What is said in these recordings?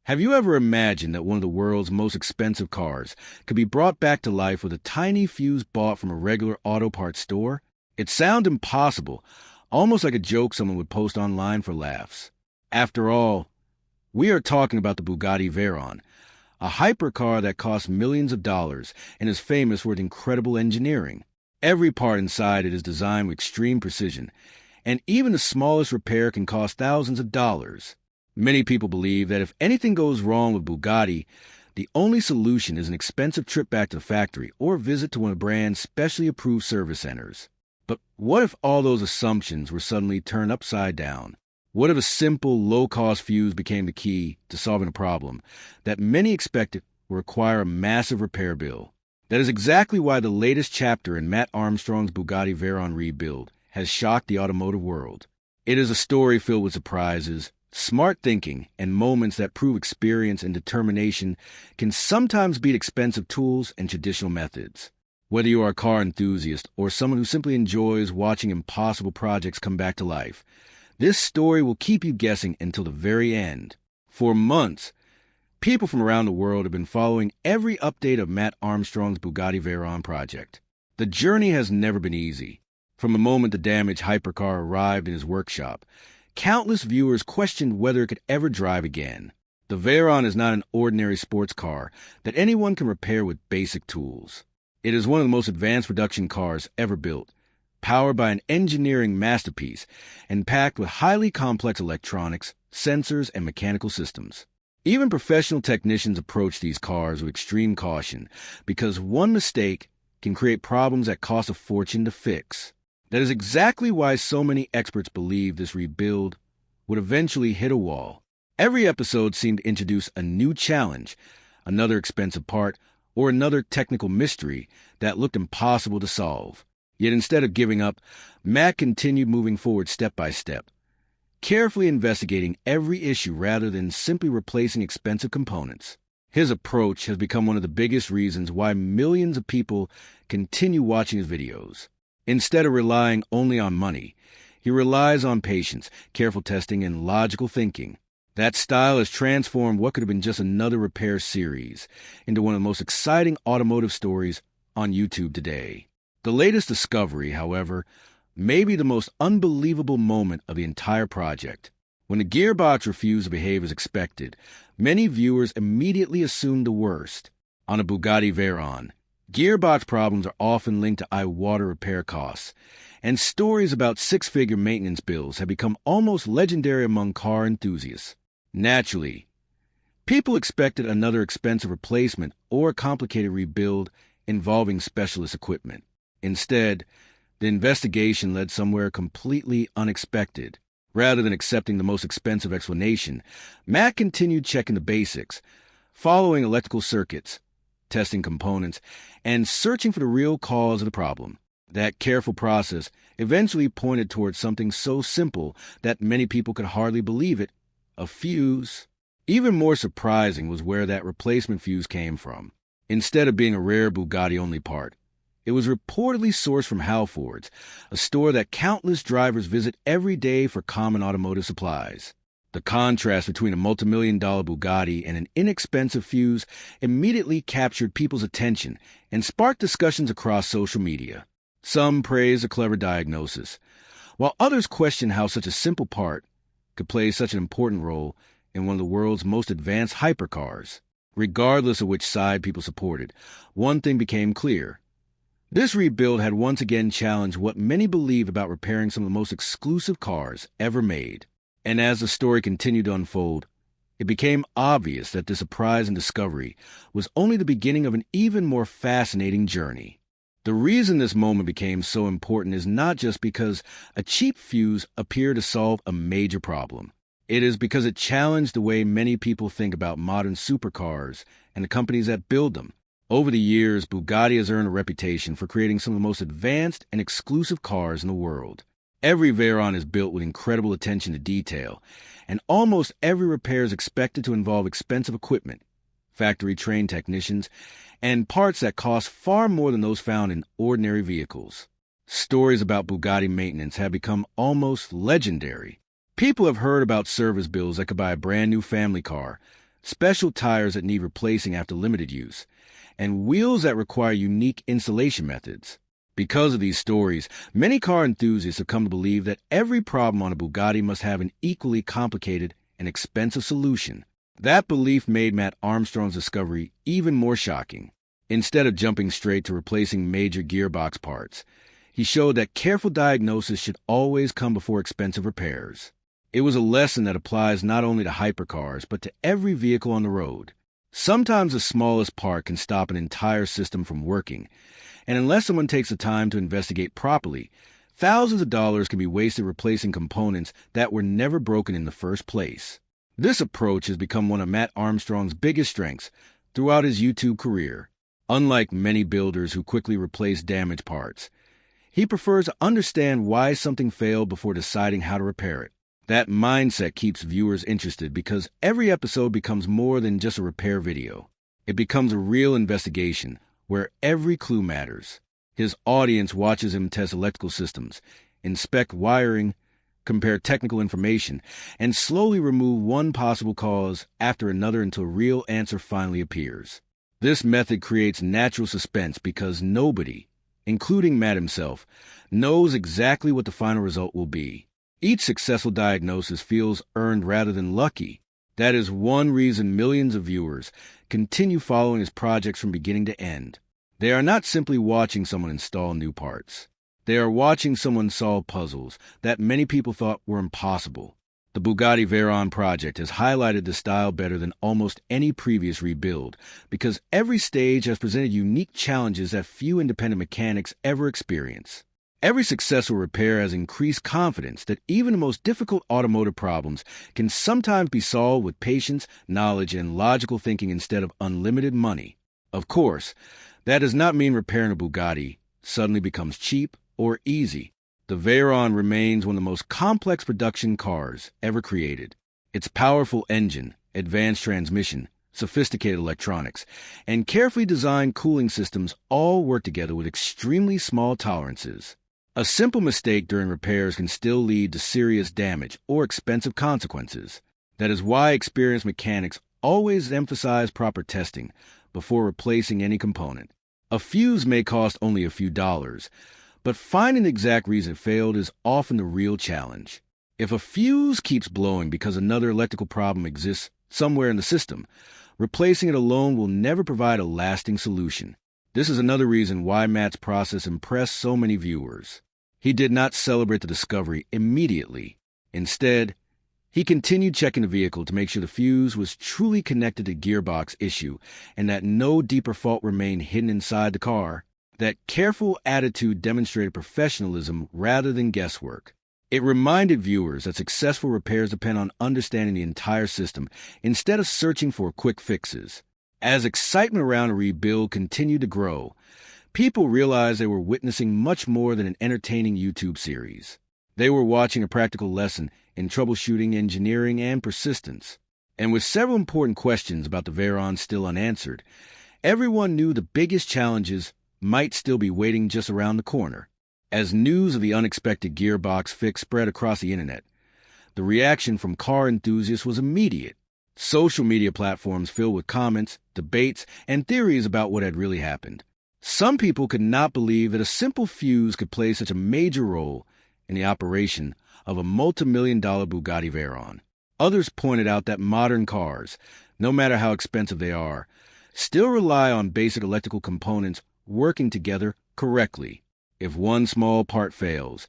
Have you ever imagined that one of the world's most expensive cars could be brought back to life with a tiny fuse bought from a regular auto parts store? It sounds impossible, almost like a joke someone would post online for laughs. After all, we are talking about the Bugatti Veyron, a hypercar that costs millions of dollars and is famous for its incredible engineering. Every part inside it is designed with extreme precision, and even the smallest repair can cost thousands of dollars. Many people believe that if anything goes wrong with Bugatti, the only solution is an expensive trip back to the factory or a visit to one of the brand's specially approved service centers. But what if all those assumptions were suddenly turned upside down? What if a simple, low-cost fuse became the key to solving a problem that many expected would require a massive repair bill? That is exactly why the latest chapter in Matt Armstrong's Bugatti Veyron rebuild has shocked the automotive world. It is a story filled with surprises, smart thinking, and moments that prove experience and determination can sometimes beat expensive tools and traditional methods. Whether you are a car enthusiast or someone who simply enjoys watching impossible projects come back to life, this story will keep you guessing until the very end. For months, people from around the world have been following every update of Matt Armstrong's Bugatti Veyron project. The journey has never been easy. From the moment the damaged hypercar arrived in his workshop, countless viewers questioned whether it could ever drive again. The Veyron is not an ordinary sports car that anyone can repair with basic tools. It is one of the most advanced production cars ever built, powered by an engineering masterpiece and packed with highly complex electronics, sensors, and mechanical systems. Even professional technicians approach these cars with extreme caution because one mistake can create problems that cost a fortune to fix. That is exactly why so many experts believe this rebuild would eventually hit a wall. Every episode seemed to introduce a new challenge, another expensive part, or another technical mystery that looked impossible to solve. Yet instead of giving up, Matt continued moving forward step by step, carefully investigating every issue rather than simply replacing expensive components. His approach has become one of the biggest reasons why millions of people continue watching his videos. Instead of relying only on money, he relies on patience, careful testing, and logical thinking. That style has transformed what could have been just another repair series into one of the most exciting automotive stories on YouTube today. The latest discovery, however, may be the most unbelievable moment of the entire project. When the gearbox refused to behave as expected, many viewers immediately assumed the worst. On a Bugatti Veyron, gearbox problems are often linked to eye-water repair costs, and stories about six-figure maintenance bills have become almost legendary among car enthusiasts. Naturally, people expected another expensive replacement or a complicated rebuild involving specialist equipment. Instead, the investigation led somewhere completely unexpected. Rather than accepting the most expensive explanation, Matt continued checking the basics, following electrical circuits, testing components, and searching for the real cause of the problem. That careful process eventually pointed towards something so simple that many people could hardly believe it: a fuse. Even more surprising was where that replacement fuse came from. Instead of being a rare Bugatti-only part, it was reportedly sourced from Halfords, a store that countless drivers visit every day for common automotive supplies. The contrast between a multimillion-dollar Bugatti and an inexpensive fuse immediately captured people's attention and sparked discussions across social media. Some praised a clever diagnosis, while others questioned how such a simple part could play such an important role in one of the world's most advanced hypercars. Regardless of which side people supported, one thing became clear. This rebuild had once again challenged what many believe about repairing some of the most exclusive cars ever made. And as the story continued to unfold, it became obvious that this surprise and discovery was only the beginning of an even more fascinating journey. The reason this moment became so important is not just because a cheap fuse appeared to solve a major problem. It is because it challenged the way many people think about modern supercars and the companies that build them. Over the years, Bugatti has earned a reputation for creating some of the most advanced and exclusive cars in the world. Every Veyron is built with incredible attention to detail, and almost every repair is expected to involve expensive equipment, factory-trained technicians, and parts that cost far more than those found in ordinary vehicles. Stories about Bugatti maintenance have become almost legendary. People have heard about service bills that could buy a brand new family car, special tires that need replacing after limited use, and wheels that require unique installation methods. Because of these stories, many car enthusiasts have come to believe that every problem on a Bugatti must have an equally complicated and expensive solution. That belief made Matt Armstrong's discovery even more shocking. Instead of jumping straight to replacing major gearbox parts, he showed that careful diagnosis should always come before expensive repairs. It was a lesson that applies not only to hypercars, but to every vehicle on the road. Sometimes the smallest part can stop an entire system from working, and unless someone takes the time to investigate properly, thousands of dollars can be wasted replacing components that were never broken in the first place. This approach has become one of Matt Armstrong's biggest strengths throughout his YouTube career. Unlike many builders who quickly replace damaged parts, he prefers to understand why something failed before deciding how to repair it. That mindset keeps viewers interested because every episode becomes more than just a repair video. It becomes a real investigation where every clue matters. His audience watches him test electrical systems, inspect wiring, compare technical information, and slowly remove one possible cause after another until a real answer finally appears. This method creates natural suspense because nobody, including Matt himself, knows exactly what the final result will be. Each successful diagnosis feels earned rather than lucky. That is one reason millions of viewers continue following his projects from beginning to end. They are not simply watching someone install new parts. They are watching someone solve puzzles that many people thought were impossible. The Bugatti Veyron project has highlighted the style better than almost any previous rebuild because every stage has presented unique challenges that few independent mechanics ever experience. Every successful repair has increased confidence that even the most difficult automotive problems can sometimes be solved with patience, knowledge, and logical thinking instead of unlimited money. Of course, that does not mean repairing a Bugatti suddenly becomes cheap or easy. The Veyron remains one of the most complex production cars ever created. Its powerful engine, advanced transmission, sophisticated electronics, and carefully designed cooling systems all work together with extremely small tolerances. A simple mistake during repairs can still lead to serious damage or expensive consequences. That is why experienced mechanics always emphasize proper testing before replacing any component. A fuse may cost only a few dollars, but finding the exact reason it failed is often the real challenge. If a fuse keeps blowing because another electrical problem exists somewhere in the system, replacing it alone will never provide a lasting solution. This is another reason why Matt's process impressed so many viewers. He did not celebrate the discovery immediately. Instead, he continued checking the vehicle to make sure the fuse was truly connected to the gearbox issue and that no deeper fault remained hidden inside the car. That careful attitude demonstrated professionalism rather than guesswork. It reminded viewers that successful repairs depend on understanding the entire system instead of searching for quick fixes. As excitement around a rebuild continued to grow, people realized they were witnessing much more than an entertaining YouTube series. They were watching a practical lesson in troubleshooting, engineering, and persistence. And with several important questions about the Veyron still unanswered, everyone knew the biggest challenges might still be waiting just around the corner. As news of the unexpected gearbox fix spread across the internet, the reaction from car enthusiasts was immediate. Social media platforms filled with comments, debates, and theories about what had really happened. Some people could not believe that a simple fuse could play such a major role in the operation of a multi-million-dollar Bugatti Veyron. Others pointed out that modern cars, no matter how expensive they are, still rely on basic electrical components working together correctly. If one small part fails,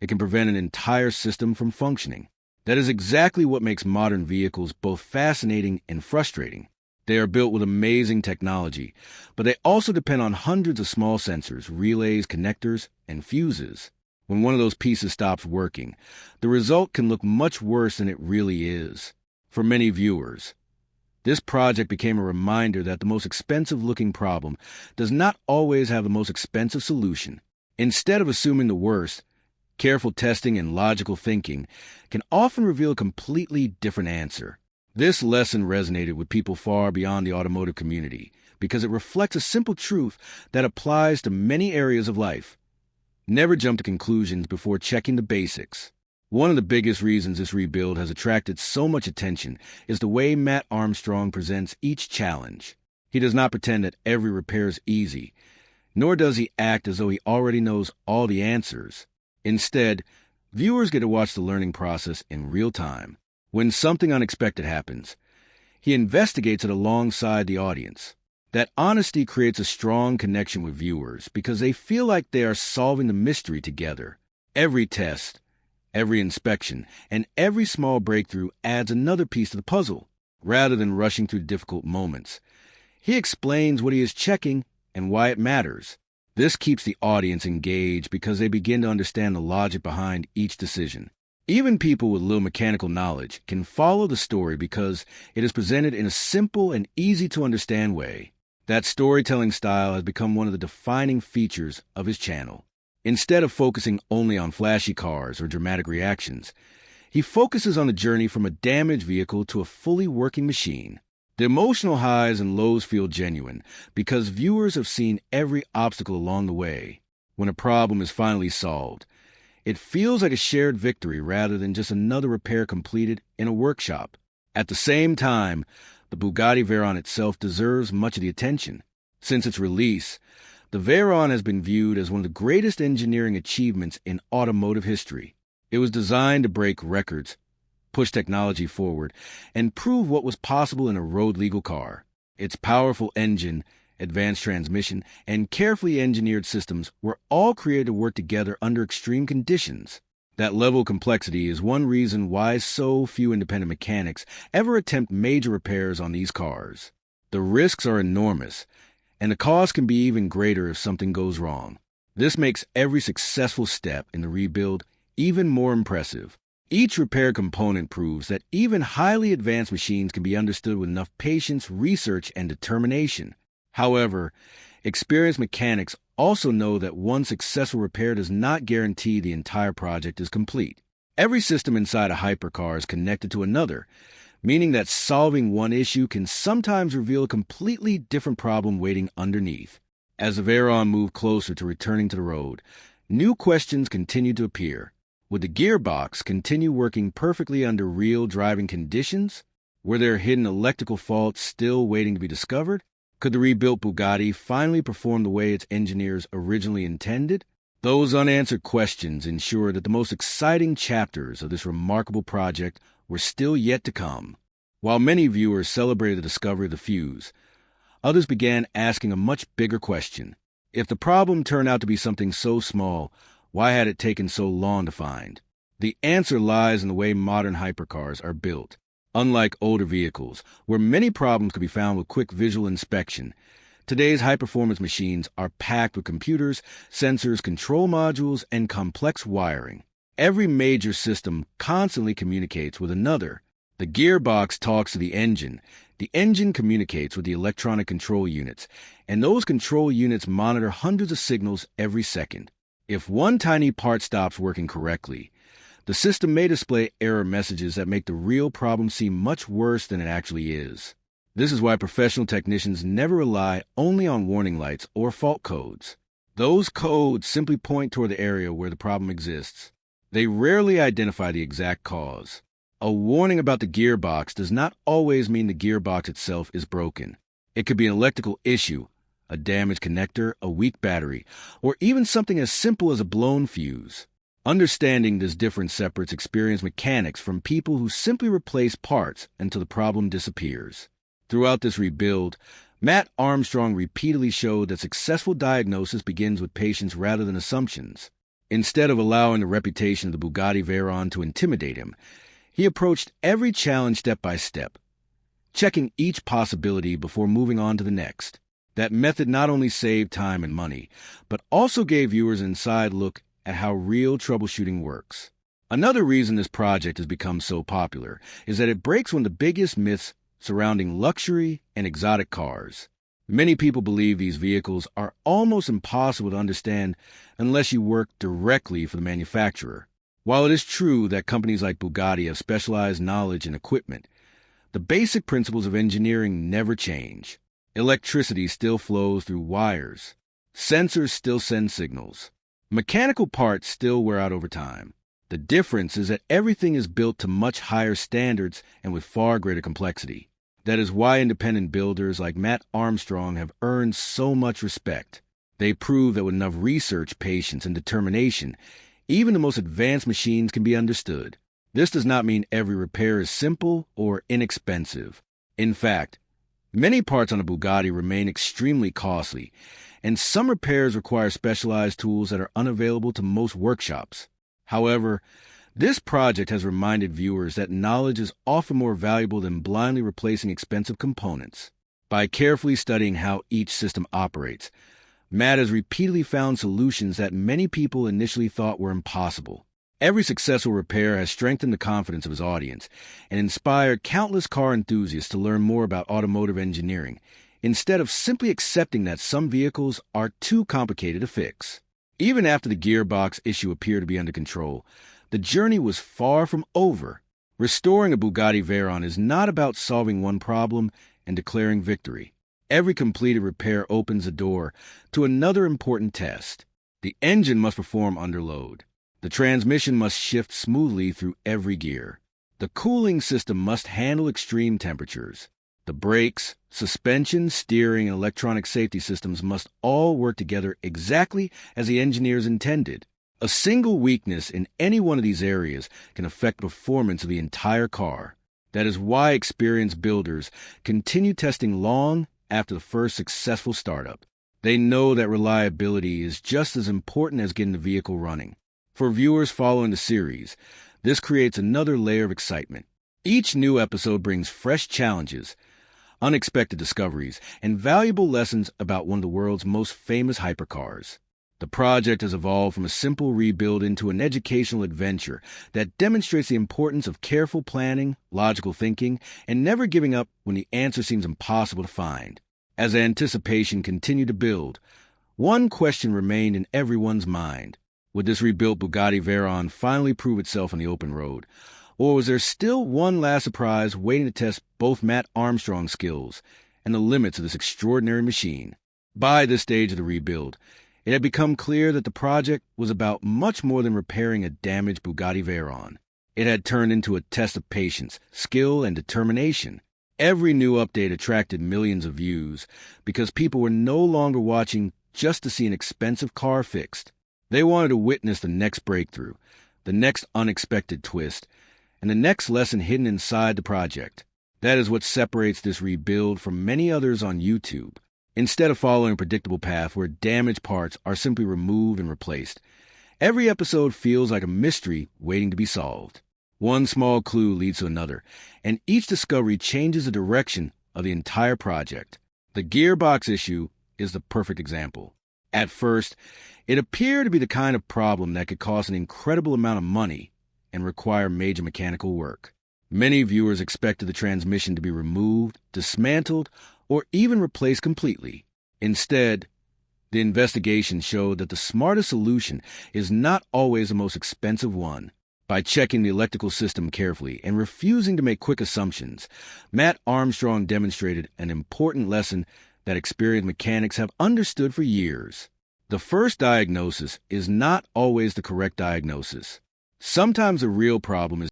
it can prevent an entire system from functioning. That is exactly what makes modern vehicles both fascinating and frustrating. They are built with amazing technology, but they also depend on hundreds of small sensors, relays, connectors, and fuses. When one of those pieces stops working, the result can look much worse than it really is. For many viewers, this project became a reminder that the most expensive-looking problem does not always have the most expensive solution. Instead of assuming the worst, careful testing and logical thinking can often reveal a completely different answer. This lesson resonated with people far beyond the automotive community because it reflects a simple truth that applies to many areas of life. Never jump to conclusions before checking the basics. One of the biggest reasons this rebuild has attracted so much attention is the way Matt Armstrong presents each challenge. He does not pretend that every repair is easy, nor does he act as though he already knows all the answers. Instead, viewers get to watch the learning process in real time. When something unexpected happens, he investigates it alongside the audience. That honesty creates a strong connection with viewers because they feel like they are solving the mystery together. Every test, every inspection, and every small breakthrough adds another piece to the puzzle. Rather than rushing through difficult moments, he explains what he is checking and why it matters. This keeps the audience engaged because they begin to understand the logic behind each decision. Even people with little mechanical knowledge can follow the story because it is presented in a simple and easy-to-understand way. That storytelling style has become one of the defining features of his channel. Instead of focusing only on flashy cars or dramatic reactions, he focuses on the journey from a damaged vehicle to a fully working machine. The emotional highs and lows feel genuine because viewers have seen every obstacle along the way. When a problem is finally solved, it feels like a shared victory rather than just another repair completed in a workshop. At the same time, the Bugatti Veyron itself deserves much of the attention. Since its release, the Veyron has been viewed as one of the greatest engineering achievements in automotive history. It was designed to break records, push technology forward, and prove what was possible in a road-legal car. Its powerful engine, advanced transmission, and carefully engineered systems were all created to work together under extreme conditions. That level of complexity is one reason why so few independent mechanics ever attempt major repairs on these cars. The risks are enormous, and the cost can be even greater if something goes wrong. This makes every successful step in the rebuild even more impressive. Each repair component proves that even highly advanced machines can be understood with enough patience, research, and determination. However, experienced mechanics also know that one successful repair does not guarantee the entire project is complete. Every system inside a hypercar is connected to another, meaning that solving one issue can sometimes reveal a completely different problem waiting underneath. As the Veyron moved closer to returning to the road, new questions continued to appear. Would the gearbox continue working perfectly under real driving conditions? Were there hidden electrical faults still waiting to be discovered? Could the rebuilt Bugatti finally perform the way its engineers originally intended? Those unanswered questions ensure that the most exciting chapters of this remarkable project were still yet to come. While many viewers celebrated the discovery of the fuse, others began asking a much bigger question. If the problem turned out to be something so small, why had it taken so long to find? The answer lies in the way modern hypercars are built. Unlike older vehicles, where many problems could be found with quick visual inspection, today's high-performance machines are packed with computers, sensors, control modules, and complex wiring. Every major system constantly communicates with another. The gearbox talks to the engine communicates with the electronic control units, and those control units monitor hundreds of signals every second. If one tiny part stops working correctly, the system may display error messages that make the real problem seem much worse than it actually is. This is why professional technicians never rely only on warning lights or fault codes. Those codes simply point toward the area where the problem exists. They rarely identify the exact cause. A warning about the gearbox does not always mean the gearbox itself is broken. It could be an electrical issue, a damaged connector, a weak battery, or even something as simple as a blown fuse. Understanding this difference separates experienced mechanics from people who simply replace parts until the problem disappears. Throughout this rebuild, Matt Armstrong repeatedly showed that successful diagnosis begins with patience rather than assumptions. Instead of allowing the reputation of the Bugatti Veyron to intimidate him, he approached every challenge step by step, checking each possibility before moving on to the next. That method not only saved time and money, but also gave viewers an inside look at how real troubleshooting works. Another reason this project has become so popular is that it breaks one of the biggest myths surrounding luxury and exotic cars. Many people believe these vehicles are almost impossible to understand unless you work directly for the manufacturer. While it is true that companies like Bugatti have specialized knowledge and equipment, the basic principles of engineering never change. Electricity still flows through wires. Sensors still send signals. Mechanical parts still wear out over time. The difference is that everything is built to much higher standards and with far greater complexity. That is why independent builders like Matt Armstrong have earned so much respect. They prove that with enough research, patience, and determination, even the most advanced machines can be understood. This does not mean every repair is simple or inexpensive. In fact, many parts on a Bugatti remain extremely costly, and some repairs require specialized tools that are unavailable to most workshops. However, this project has reminded viewers that knowledge is often more valuable than blindly replacing expensive components. By carefully studying how each system operates, Matt has repeatedly found solutions that many people initially thought were impossible. Every successful repair has strengthened the confidence of his audience and inspired countless car enthusiasts to learn more about automotive engineering, instead of simply accepting that some vehicles are too complicated to fix. Even after the gearbox issue appeared to be under control, the journey was far from over. Restoring a Bugatti Veyron is not about solving one problem and declaring victory. Every completed repair opens the door to another important test. The engine must perform under load. The transmission must shift smoothly through every gear. The cooling system must handle extreme temperatures. The brakes, suspension, steering, and electronic safety systems must all work together exactly as the engineers intended. A single weakness in any one of these areas can affect the performance of the entire car. That is why experienced builders continue testing long after the first successful startup. They know that reliability is just as important as getting the vehicle running. For viewers following the series, this creates another layer of excitement. Each new episode brings fresh challenges, unexpected discoveries, and valuable lessons about one of the world's most famous hypercars. The project has evolved from a simple rebuild into an educational adventure that demonstrates the importance of careful planning, logical thinking, and never giving up when the answer seems impossible to find. As anticipation continued to build, one question remained in everyone's mind. Would this rebuilt Bugatti Veyron finally prove itself on the open road? Or was there still one last surprise waiting to test both Matt Armstrong's skills and the limits of this extraordinary machine? By this stage of the rebuild, it had become clear that the project was about much more than repairing a damaged Bugatti Veyron. It had turned into a test of patience, skill, and determination. Every new update attracted millions of views because people were no longer watching just to see an expensive car fixed. They wanted to witness the next breakthrough, the next unexpected twist, and the next lesson hidden inside the project. That is what separates this rebuild from many others on YouTube. Instead of following a predictable path where damaged parts are simply removed and replaced, every episode feels like a mystery waiting to be solved. One small clue leads to another, and each discovery changes the direction of the entire project. The gearbox issue is the perfect example. At first, it appeared to be the kind of problem that could cost an incredible amount of money and require major mechanical work. Many viewers expected the transmission to be removed, dismantled, or even replaced completely. Instead, the investigation showed that the smartest solution is not always the most expensive one. By checking the electrical system carefully and refusing to make quick assumptions, Matt Armstrong demonstrated an important lesson that experienced mechanics have understood for years. The first diagnosis is not always the correct diagnosis. Sometimes the real problem is